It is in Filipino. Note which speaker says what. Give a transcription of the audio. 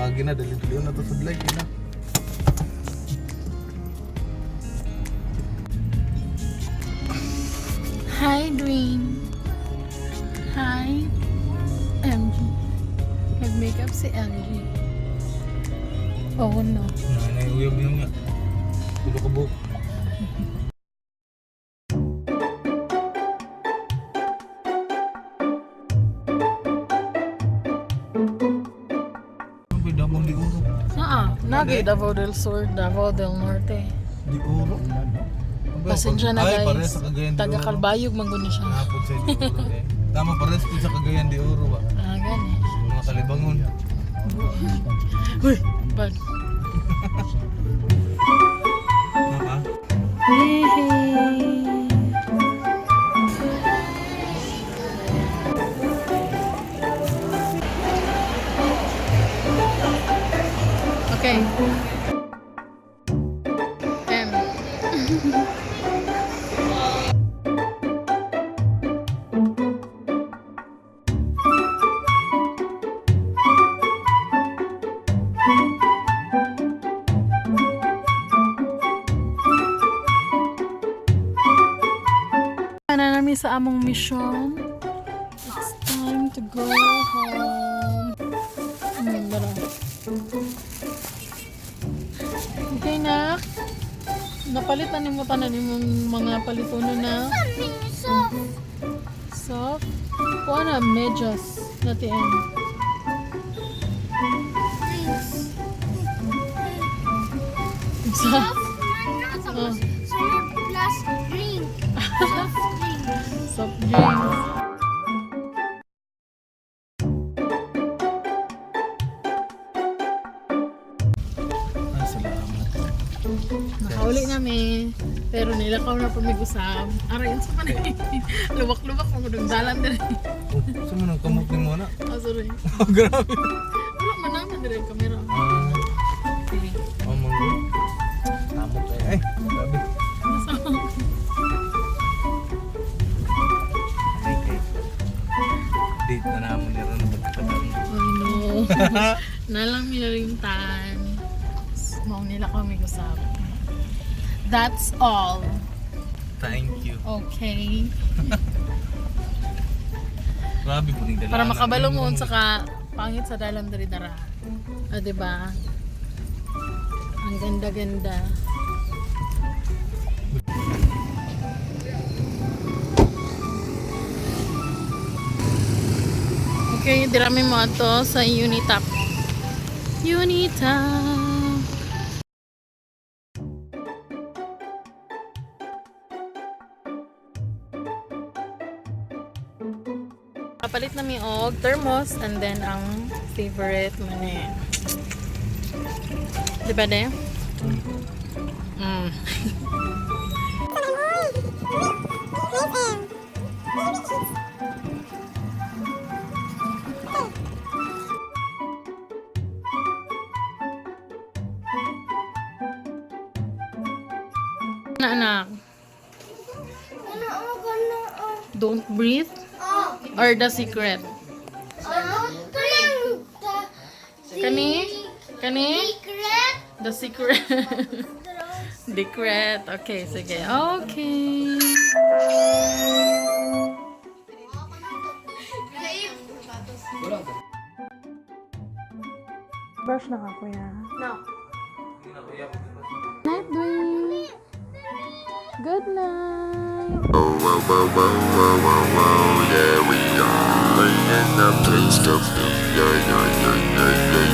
Speaker 1: agi na dali na to sudlay na.
Speaker 2: Hi, Dream. Hi, MG. Nag-makeup si MG. Oh no.
Speaker 1: Nanay uyab yung nga. Tulo ka buhok. Ang damang di uro.
Speaker 2: Nagi Davao del Sur, Davao del Norte.
Speaker 1: Di uro.
Speaker 2: Pasensya na
Speaker 1: Ay,
Speaker 2: guys.
Speaker 1: pares sa Cagayan de
Speaker 2: Taga
Speaker 1: Oro.
Speaker 2: Kalbayog man guni siya.
Speaker 1: Hapon sa di uro eh. Tama pares po sa Cagayan de Oro ba?
Speaker 2: Gani.
Speaker 1: Mga kalibangon.
Speaker 2: Uy, bad.
Speaker 1: Naka?
Speaker 2: Okay. M. Na namin sa among mission. It's time to go home. Dara. Okay na. Napalit na nimo tanan nimong mga palitono na. Soft. Kuha na medyas na TM. Soft. Soft drinks.
Speaker 1: Ay, salamat.
Speaker 2: Nakauli namin. Pero nilakaw na pamig-usab. Arayan sa panay. Lubak-lubak mo kung dalan din.
Speaker 1: Oh, saan mo nang kamot ni mo na?
Speaker 2: Oh, sorry.
Speaker 1: Oh, grabe.
Speaker 2: Wala man naman din yung camera. Sige.
Speaker 1: Oh, manggo. Kamot kayo. Ay, grabe. Ay, kay. Date na naman ni Ron na pagkakataon.
Speaker 2: Oh no. Nalang minalimtan. Maong nila kami usap. That's all.
Speaker 1: Thank you.
Speaker 2: Okay.
Speaker 1: Grabe po ning dala.
Speaker 2: Para makabalo mo sa ka pangit sa dalam dari dara. Ah, diba? Ang ganda-ganda. Okay, dirami mo ato sa Unitap. Unitap. Kapalit na mi og thermos and then ang favorite man eh. Diba de? Mm. Anak. Don't breathe. Or the secret? Kani? Kani? The secret. Secret. Okay, sige. Okay. Brush na ka, kuya. No. Night, Dream. Good night.
Speaker 3: Yeah, we are in the place of yeah.